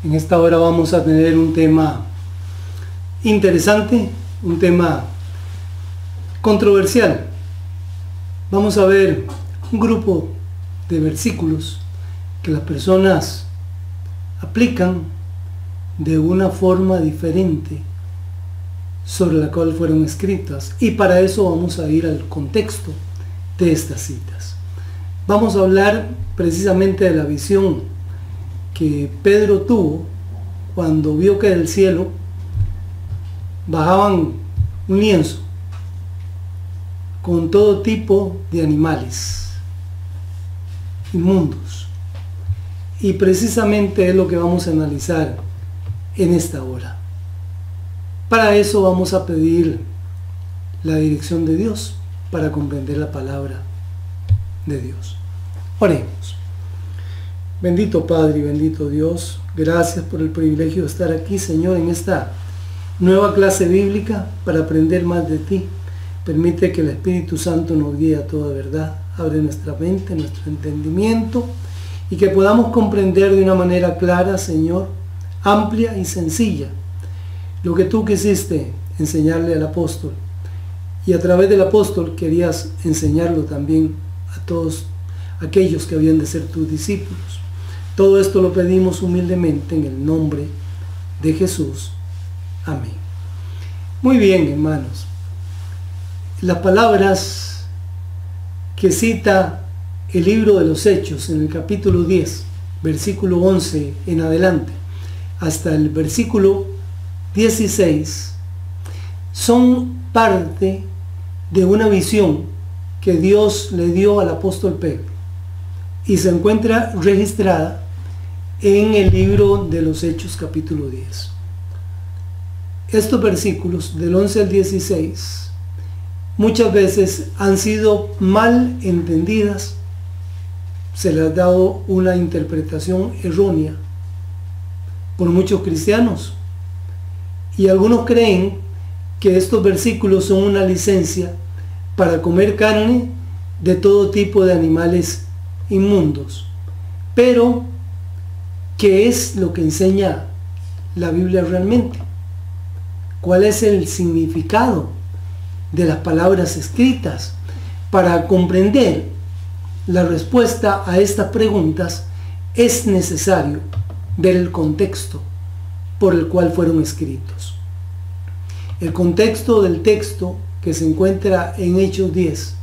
En esta hora vamos a tener un tema interesante, un tema controversial. Vamos a ver un grupo de versículos que las personas aplican de una forma diferente sobre la cual fueron escritas, y para eso vamos a ir al contexto de estas citas. Vamos a hablar precisamente de la visión que Pedro tuvo cuando vio que del cielo bajaban un lienzo con todo tipo de animales inmundos, y precisamente es lo que vamos a analizar en esta hora. Para eso vamos a pedir la dirección de Dios para comprender la palabra de Dios. Oremos. Bendito Padre y bendito Dios, gracias por el privilegio de estar aquí, Señor, en esta nueva clase bíblica para aprender más de ti. Permite que el Espíritu Santo nos guíe a toda verdad, abre nuestra mente, nuestro entendimiento, y que podamos comprender de una manera clara, Señor, amplia y sencilla, lo que tú quisiste enseñarle al apóstol, y a través del apóstol querías enseñarlo también a todos aquellos que habían de ser tus discípulos. Todo esto lo pedimos humildemente en el nombre de Jesús. Amén. Muy bien, hermanos. Las palabras que cita el libro de los Hechos en el capítulo 10, versículo 11 en adelante, hasta el versículo 16, son parte de una visión que Dios le dio al apóstol Pedro, y se encuentra registrada en el libro de los Hechos capítulo 10. Estos versículos del 11 al 16 muchas veces han sido mal entendidas, se les ha dado una interpretación errónea por muchos cristianos, y algunos creen que estos versículos son una licencia para comer carne de todo tipo de animales inmundos. Pero, ¿qué es lo que enseña la Biblia realmente? ¿Cuál es el significado de las palabras escritas? Para comprender la respuesta a estas preguntas es necesario ver el contexto por el cual fueron escritos. El contexto del texto que se encuentra en Hechos 10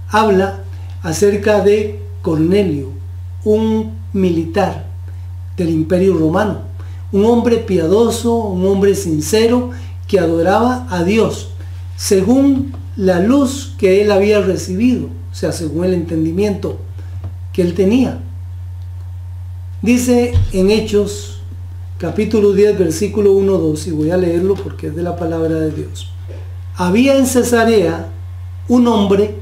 habla acerca de Cornelio, un militar del Imperio Romano, un hombre piadoso, un hombre sincero que adoraba a Dios según la luz que él había recibido, o sea, según el entendimiento que él tenía. Dice en Hechos capítulo 10 versículo 1-2, y voy a leerlo porque es de la palabra de Dios. Había en Cesarea un hombre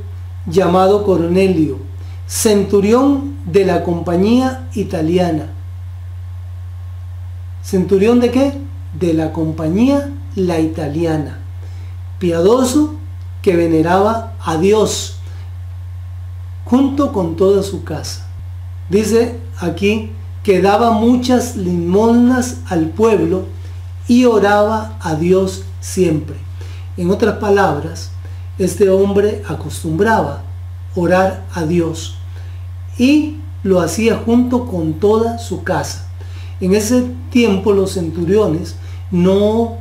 llamado Cornelio, centurión de la compañía italiana. ¿Centurión de qué? De la compañía la italiana. Piadoso, que veneraba a Dios junto con toda su casa. Dice aquí que daba muchas limosnas al pueblo y oraba a Dios siempre. En otras palabras, este hombre acostumbraba orar a Dios y lo hacía junto con toda su casa. En ese tiempo los centuriones no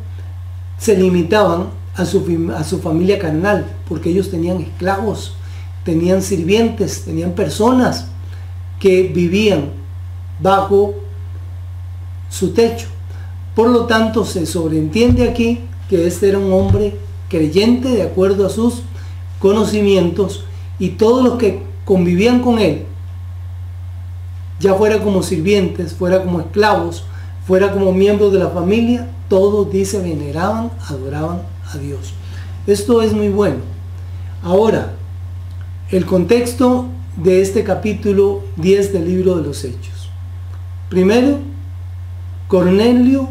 se limitaban a su familia carnal, porque ellos tenían esclavos, tenían sirvientes, tenían personas que vivían bajo su techo. Por lo tanto, se sobreentiende aquí que este era un hombre creyente de acuerdo a sus conocimientos, y todos los que convivían con él, ya fuera como sirvientes, fuera como esclavos, fuera como miembros de la familia, todos, dice, veneraban, adoraban a Dios. Esto es muy bueno. Ahora, el contexto de este capítulo 10 del libro de los Hechos. Primero, Cornelio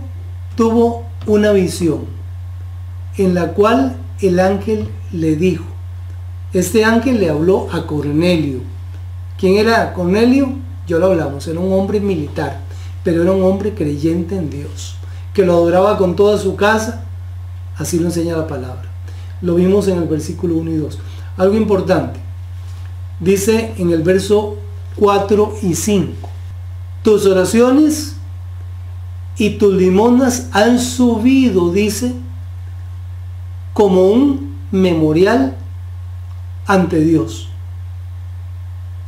tuvo una visión en la cual el ángel le dijo, este ángel le habló a Cornelio. ¿Quién era Cornelio? Ya lo hablamos, era un hombre militar, pero era un hombre creyente en Dios, que lo adoraba con toda su casa. Así lo enseña la palabra. Lo vimos en el versículo 1 y 2. Algo importante. Dice en el verso 4 y 5. Tus oraciones y tus limonas han subido, dice, como un memorial ante Dios.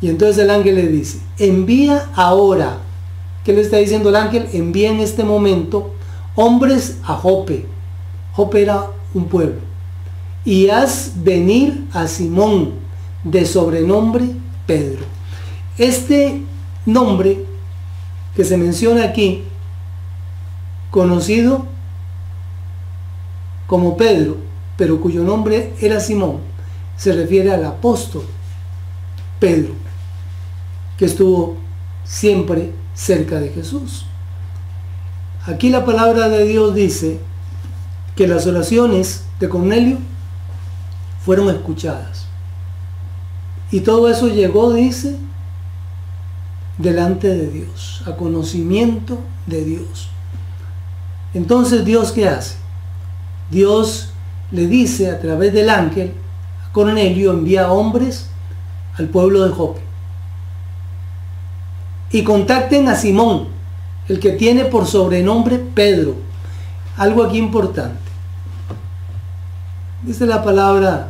Y entonces el ángel le dice, envía ahora. ¿Qué le está diciendo el ángel? Envía en este momento hombres a Jope. Jope era un pueblo. Y haz venir a Simón, de sobrenombre Pedro. Este nombre que se menciona aquí, conocido como Pedro, pero cuyo nombre era Simón, se refiere al apóstol Pedro, que estuvo siempre cerca de Jesús. Aquí la palabra de Dios dice que las oraciones de Cornelio fueron escuchadas. Y todo eso llegó, dice, delante de Dios, a conocimiento de Dios. Entonces, ¿Dios qué hace? Dios le dice a través del ángel a Cornelio, envía hombres al pueblo de Jope y contacten a Simón, el que tiene por sobrenombre Pedro. Algo aquí importante. Dice la palabra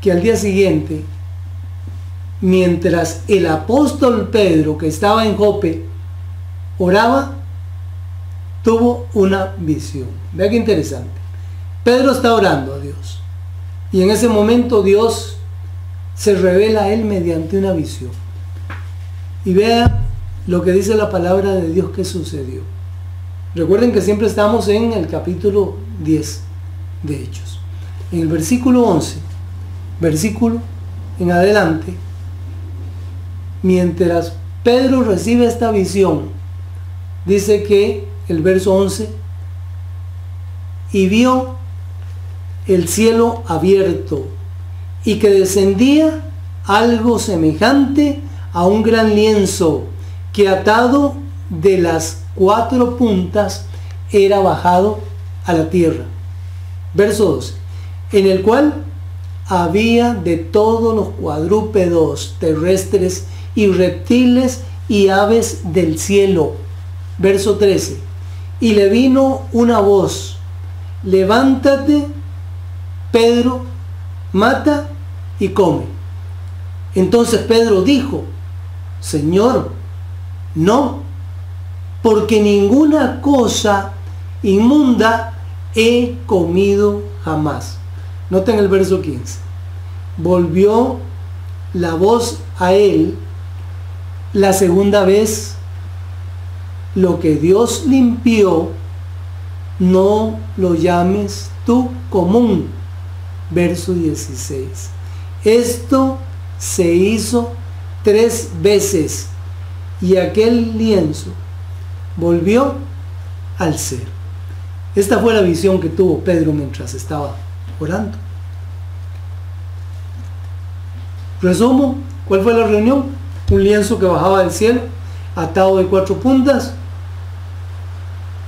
que al día siguiente, mientras el apóstol Pedro, que estaba en Jope, oraba, tuvo una visión. Vea qué interesante. Pedro está orando a Dios y en ese momento Dios se revela a él mediante una visión. Y vea lo que dice la palabra de Dios que sucedió. Recuerden que siempre estamos en el capítulo 10 de Hechos. En el versículo 11, versículo en adelante, mientras Pedro recibe esta visión, dice que el verso 11, y vio el cielo abierto y que descendía algo semejante a un gran lienzo que atado de las 4 puntas era bajado a la tierra. Verso 12, en el cual había de todos los cuadrúpedos terrestres y reptiles y aves del cielo. Verso 13, y le vino una voz, levántate, Pedro, mata y come. Entonces Pedro dijo, Señor, no, porque ninguna cosa inmunda he comido jamás. Noten el verso 15. Volvió la voz a él la segunda vez, lo que Dios limpió, no lo llames tú común. Verso 16. Esto se hizo 3 veces y aquel lienzo volvió al ser. Esta fue la visión que tuvo Pedro mientras estaba orando. Resumo, ¿cuál fue la reunión? Un lienzo que bajaba del cielo, atado de 4 puntas,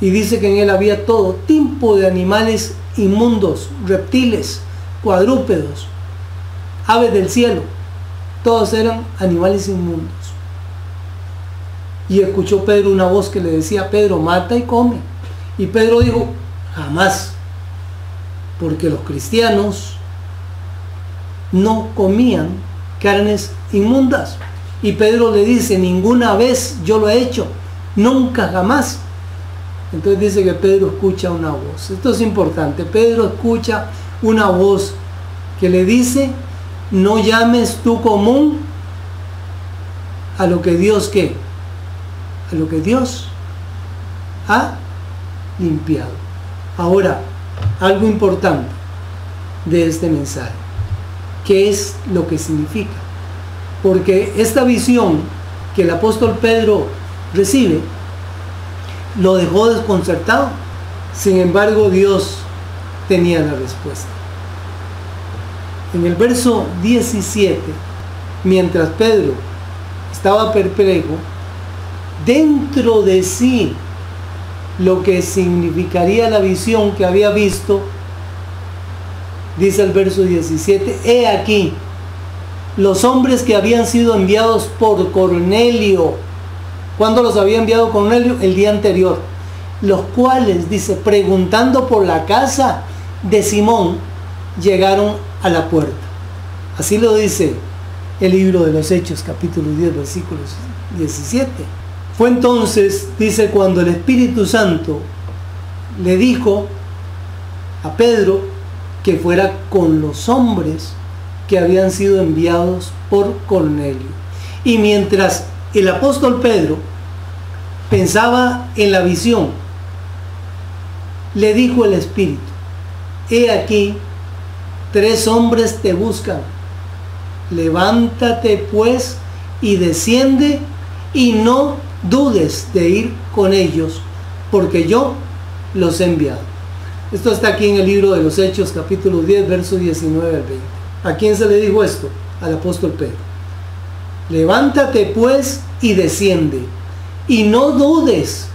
y dice que en él había todo tipo de animales inmundos, reptiles, cuadrúpedos, aves del cielo. Todos eran animales inmundos. Y escuchó Pedro una voz que le decía, Pedro, mata y come. Y Pedro dijo, jamás, porque los cristianos no comían carnes inmundas. Y Pedro le dice, ninguna vez yo lo he hecho, nunca, jamás. Entonces dice que Pedro escucha una voz. Esto es importante. Pedro escucha una voz que le dice, no llames tú común a lo que Dios, ¿qué? A lo que Dios ha limpiado. Ahora, algo importante de este mensaje. ¿Qué es lo que significa? Porque esta visión que el apóstol Pedro recibe lo dejó desconcertado. Sin embargo, Dios tenía la respuesta. En el verso 17, mientras Pedro estaba perplejo, dentro de sí lo que significaría la visión que había visto, dice el verso 17, he aquí, los hombres que habían sido enviados por Cornelio. ¿Cuándo los había enviado Cornelio? El día anterior. Los cuales, dice, preguntando por la casa de Simón, llegaron a la puerta. Así lo dice el libro de los Hechos, capítulo 10, versículos 17. Fue entonces, dice, cuando el Espíritu Santo le dijo a Pedro que fuera con los hombres que habían sido enviados por Cornelio. Y mientras el apóstol Pedro pensaba en la visión, le dijo el Espíritu, he aquí, 3 hombres te buscan. Levántate pues y desciende y no dudes de ir con ellos, porque yo los he enviado. Esto está aquí en el libro de los Hechos, capítulo 10, versos 19 al 20. ¿A quién se le dijo esto? Al apóstol Pedro. Levántate pues y desciende, y no dudes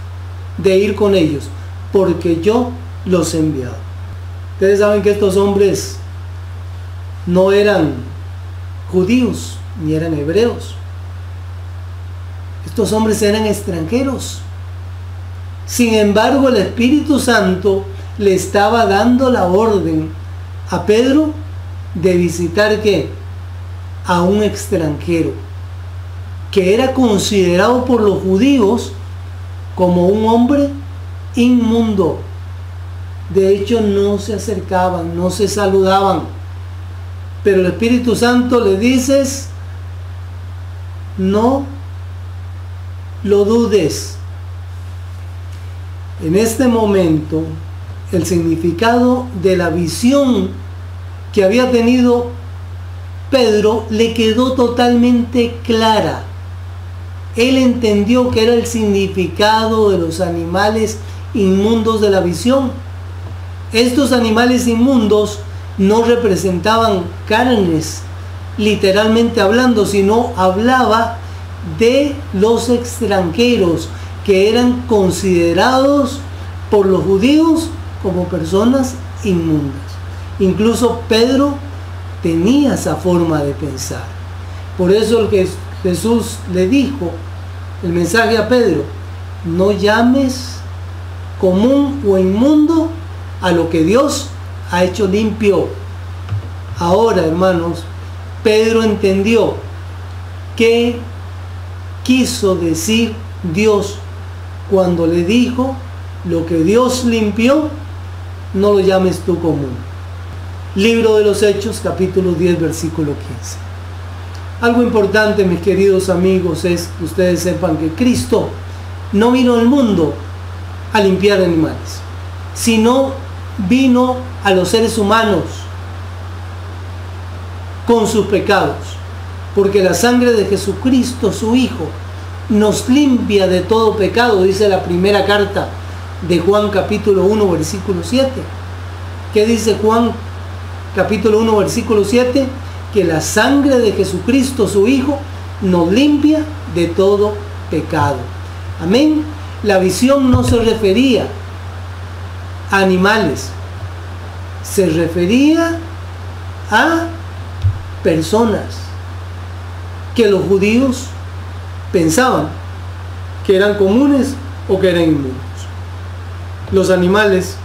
de ir con ellos, porque yo los he enviado. Ustedes saben que estos hombres no eran judíos, ni eran hebreos. Estos hombres eran extranjeros. Sin embargo, el Espíritu Santo le estaba dando la orden a Pedro de visitar ¿qué? A un extranjero que era considerado por los judíos como un hombre inmundo. De hecho, no se acercaban, no se saludaban. Pero el Espíritu Santo le dice, no lo dudes. En este momento, el significado de la visión que había tenido Pedro le quedó totalmente clara. Él entendió que era el significado de los animales inmundos de la visión. Estos animales inmundos no representaban carnes, literalmente hablando, sino hablaba de los extranjeros que eran considerados por los judíos como personas inmundas. Incluso Pedro tenía esa forma de pensar. Por eso el que Jesús le dijo el mensaje a Pedro, no llames común o inmundo a lo que Dios ha hecho limpio. Ahora, hermanos, Pedro entendió qué quiso decir Dios cuando le dijo, lo que Dios limpió, no lo llames tú común. Libro de los Hechos, capítulo 10, versículo 15. Algo importante, mis queridos amigos, es que ustedes sepan que Cristo no vino al mundo a limpiar animales, sino vino a los seres humanos con sus pecados, porque la sangre de Jesucristo, su Hijo, nos limpia de todo pecado, dice la primera carta de Juan capítulo 1, versículo 7. ¿Qué dice Juan capítulo 1, versículo 7? Que la sangre de Jesucristo, su Hijo, nos limpia de todo pecado. Amén. La visión no se refería a animales, se refería a personas que los judíos pensaban que eran comunes o que eran inmundos. Los animales,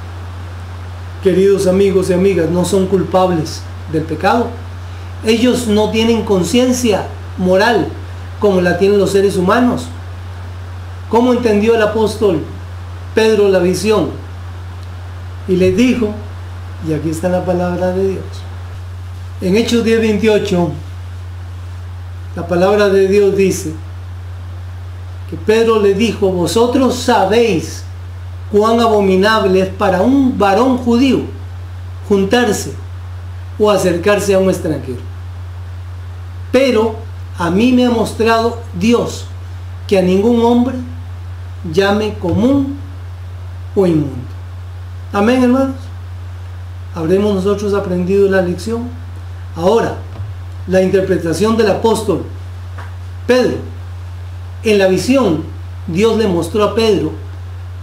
queridos amigos y amigas, no son culpables del pecado. Ellos no tienen conciencia moral como la tienen los seres humanos. ¿Cómo entendió el apóstol Pedro la visión? Y les dijo, y aquí está la palabra de Dios. En Hechos 10:28, la palabra de Dios dice que Pedro le dijo, vosotros sabéis cuán abominable es para un varón judío juntarse o acercarse a un extranjero. Pero a mí me ha mostrado Dios que a ningún hombre llame común o inmundo. Amén, hermanos. ¿Habremos nosotros aprendido la lección? Ahora, la interpretación del apóstol Pedro en la visión Dios le mostró a Pedro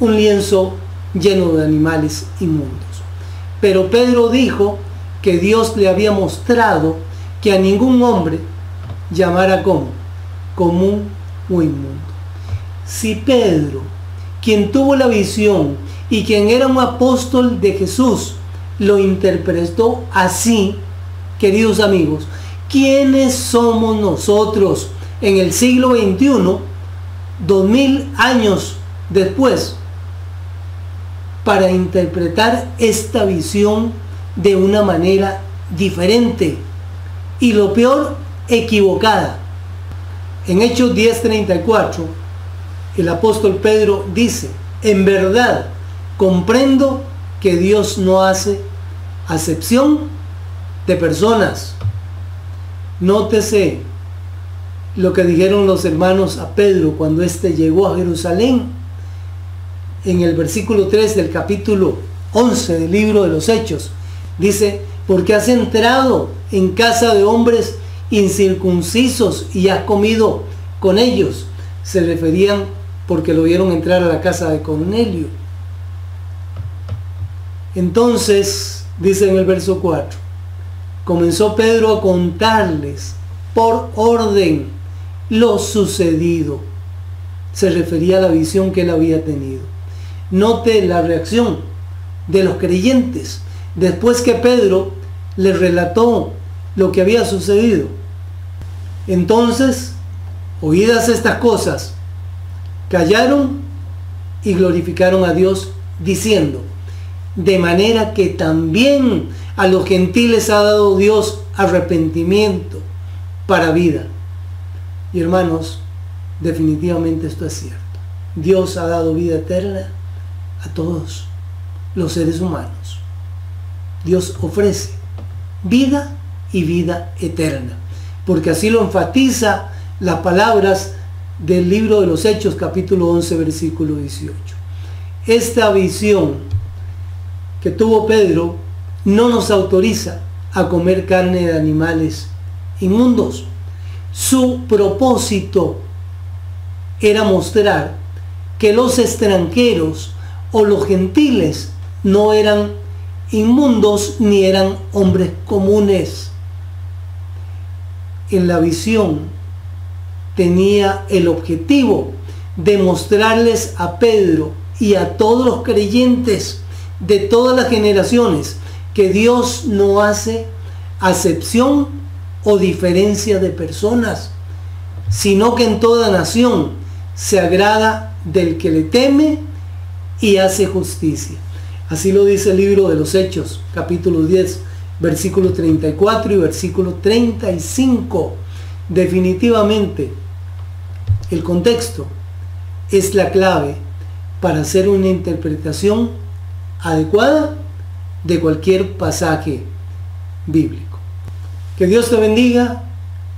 un lienzo lleno de animales inmundos. Pero Pedro dijo que Dios le había mostrado que a ningún hombre llamara como común o inmundo. Si Pedro, quien tuvo la visión y quien era un apóstol de Jesús, lo interpretó así, queridos amigos, ¿quiénes somos nosotros en el siglo XXI, 2000 años después, para interpretar esta visión de una manera diferente y lo peor, equivocada? En Hechos 10:34, el apóstol Pedro dice: en verdad comprendo que Dios no hace acepción de personas. Nótese lo que dijeron los hermanos a Pedro cuando éste llegó a Jerusalén. En el versículo 3 del capítulo 11 del libro de los Hechos, dice: porque has entrado en casa de hombres incircuncisos y has comido con ellos. Se referían porque lo vieron entrar a la casa de Cornelio. Entonces, dice en el verso 4, comenzó Pedro a contarles por orden lo sucedido. Se refería a la visión que él había tenido. Note la reacción de los creyentes después que Pedro les relató lo que había sucedido. Entonces, oídas estas cosas, callaron y glorificaron a Dios, diciendo: de manera que también a los gentiles ha dado Dios arrepentimiento para vida. Y hermanos, definitivamente esto es cierto. Dios ha dado vida eterna a todos los seres humanos. Dios ofrece vida y vida eterna, porque así lo enfatiza las palabras del libro de los Hechos, capítulo 11, versículo 18. Esta visión que tuvo Pedro no nos autoriza a comer carne de animales inmundos. Su propósito era mostrar que los extranjeros o los gentiles no eran inmundos ni eran hombres comunes. En la visión tenía el objetivo de mostrarles a Pedro y a todos los creyentes de todas las generaciones que Dios no hace acepción o diferencia de personas, sino que en toda nación se agrada del que le teme y hace justicia. Así lo dice el libro de los Hechos, capítulo 10, versículo 34 y versículo 35. Definitivamente, el contexto es la clave para hacer una interpretación adecuada de cualquier pasaje bíblico. Que Dios te bendiga,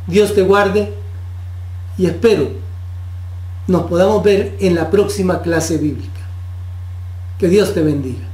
Dios te guarde y espero nos podamos ver en la próxima clase bíblica. Que Dios te bendiga.